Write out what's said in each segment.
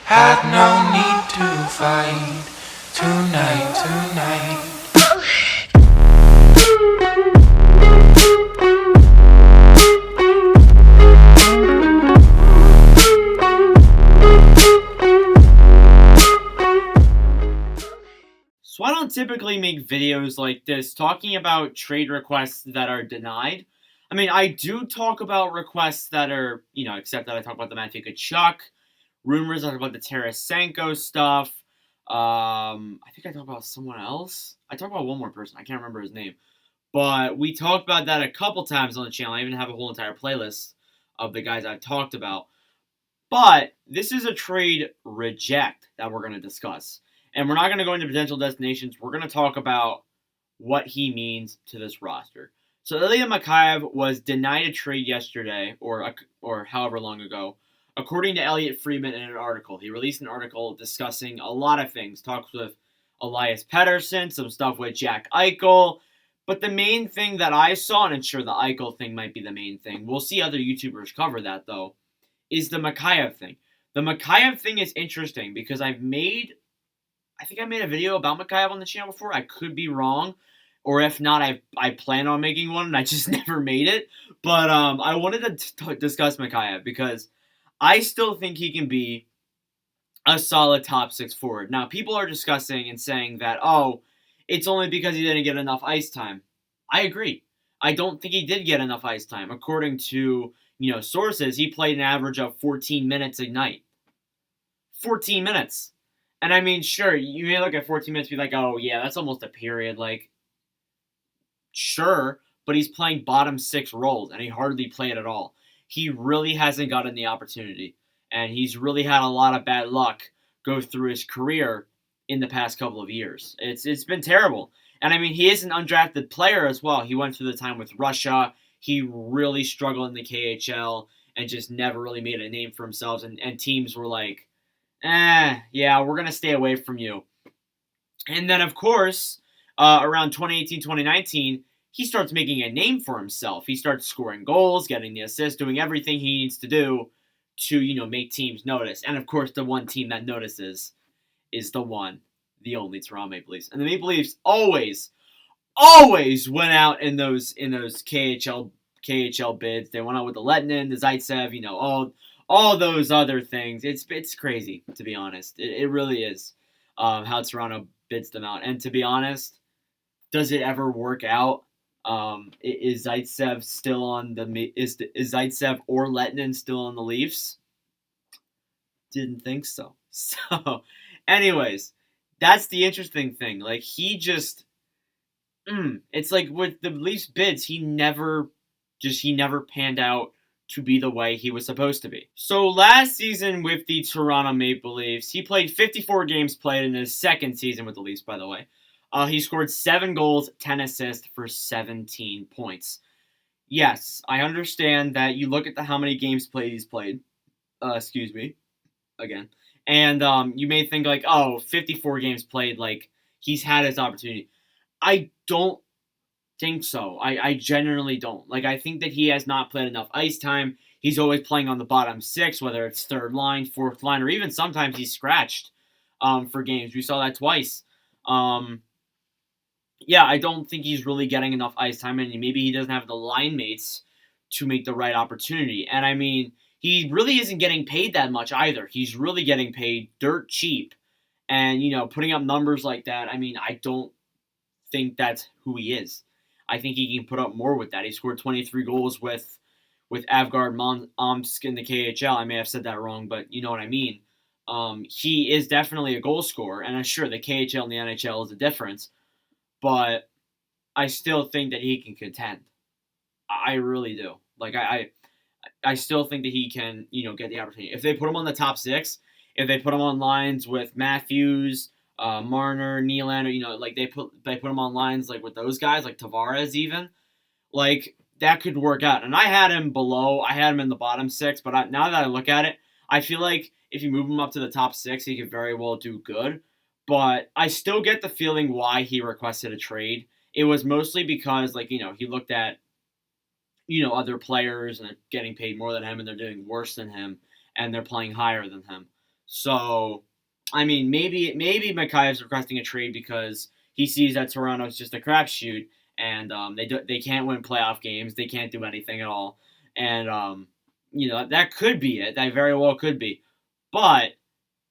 Had no need to fight tonight. So I don't typically make videos like this talking about trade requests that are denied. I mean, I do talk about requests that are, except that I talk about the Matthew Tkachuk, rumors, I talk about the Tarasenko stuff. I think I talk about someone else. I talk about one more person. I can't remember his name. But we talked about that a couple times on the channel. I even have a whole entire playlist of the guys I've talked about. But this is a trade reject that we're going to discuss. And we're not going to go into potential destinations. We're going to talk about what he means to this roster. So Ilya Mikheyev was denied a trade yesterday, or however long ago, according to Elliot Friedman in an article. He released an article discussing a lot of things. Talks with Elias Pettersson, some stuff with Jack Eichel. But the main thing that I saw, and sure, the Eichel thing might be the main thing. We'll see other YouTubers cover that, though, is the Mikheyev thing. The Mikheyev thing is interesting because I think I made a video about Mikheyev on the channel before. I could be wrong. Or if not, I plan on making one and I just never made it. But I wanted to discuss Mikheyev because I still think he can be a solid top six forward. Now, people are discussing and saying that, oh, it's only because he didn't get enough ice time. I agree. I don't think he did get enough ice time. According to, sources, he played an average of 14 minutes a night. 14 minutes. And I mean, sure, you may look at 14 minutes and be like, oh, yeah, that's almost a period. Like, sure, but he's playing bottom six roles, and he hardly played at all. He really hasn't gotten the opportunity, and he's really had a lot of bad luck go through his career in the past couple of years. It's been terrible. And I mean, he is an undrafted player as well. He went through the time with Russia. He really struggled in the KHL and just never really made a name for himself, and teams were like, yeah, we're going to stay away from you. And then, of course, around 2018, 2019, he starts making a name for himself. He starts scoring goals, getting the assists, doing everything he needs to do to, make teams notice. And, of course, the one team that notices is the only Toronto Maple Leafs. And the Maple Leafs always went out in those KHL bids. They went out with the Lettinen, the Zaitsev, all those other things. It's crazy, to be honest. It really is how Toronto bids them out. And to be honest, does it ever work out? Is Zaitsev still on is Zaitsev or Lettinen still on the Leafs? Didn't think so. So, anyways, that's the interesting thing. Like, he just, it's like with the Leafs bids, he never panned out to be the way he was supposed to be. So last season with the Toronto Maple Leafs, he played 54 games played in his second season with the Leafs, by the way. He scored 7 goals, 10 assists for 17 points. Yes, I understand that you look at how many games played he's played. Excuse me. Again. And you may think like, 54 games played, like, he's had his opportunity. I don't think so. I genuinely don't. Like, I think that he has not played enough ice time. He's always playing on the bottom six, whether it's third line, fourth line, or even sometimes he's scratched for games. We saw that twice. Yeah, I don't think he's really getting enough ice time, and maybe he doesn't have the line mates to make the right opportunity. And I mean, he really isn't getting paid that much either. He's really getting paid dirt cheap. And, putting up numbers like that, I mean, I don't think that's who he is. I think he can put up more with that. He scored 23 goals with Avgard Omsk in the KHL. I may have said that wrong, but you know what I mean. He is definitely a goal scorer, and I'm sure the KHL and the NHL is a difference, but I still think that he can contend. I really do. Like, I still think that he can, get the opportunity. If they put him on the top six, if they put him on lines with Matthews, Marner, Nylander, like they put him on lines like with those guys, like Tavares even, like that could work out. And I had him in the bottom six, but now that I look at it, I feel like if you move him up to the top six, he could very well do good. But I still get the feeling why he requested a trade. It was mostly because, like, he looked at, other players and they're getting paid more than him and they're doing worse than him and they're playing higher than him. So, I mean, maybe Mikheyev's requesting a trade because he sees that Toronto's just a crapshoot, and they can't win playoff games. They can't do anything at all, and that could be it. That very well could be, but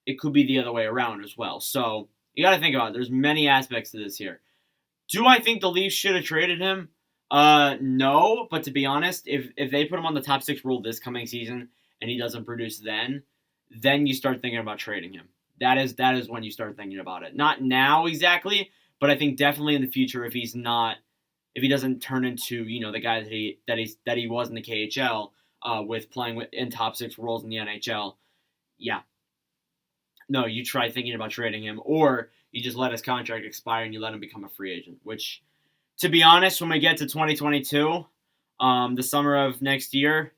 it could be the other way around as well. So you got to think about it. There's many aspects to this here. Do I think the Leafs should have traded him? No, but to be honest, if they put him on the top 6 rule this coming season and he doesn't produce then you start thinking about trading him. That is when you start thinking about it. Not now exactly, but I think definitely in the future if he doesn't turn into, the guy that he was in the KHL with playing in top 6 roles in the NHL. Yeah. No, you try thinking about trading him, or you just let his contract expire and you let him become a free agent, which to be honest, when we get to 2022, the summer of next year,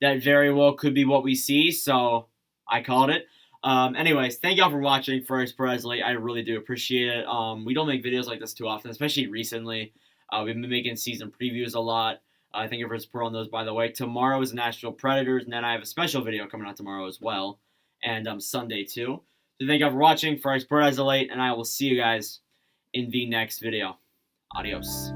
that very well could be what we see. So I called it. Anyways, thank y'all for watching First Presley. I really do appreciate it. We don't make videos like this too often, especially recently. We've been making season previews a lot. Thank you for supporting those, by the way. Tomorrow is Nashville Predators, and then I have a special video coming out tomorrow as well, and Sunday too. So thank y'all for watching First Presley, and I will see you guys in the next video. Adios.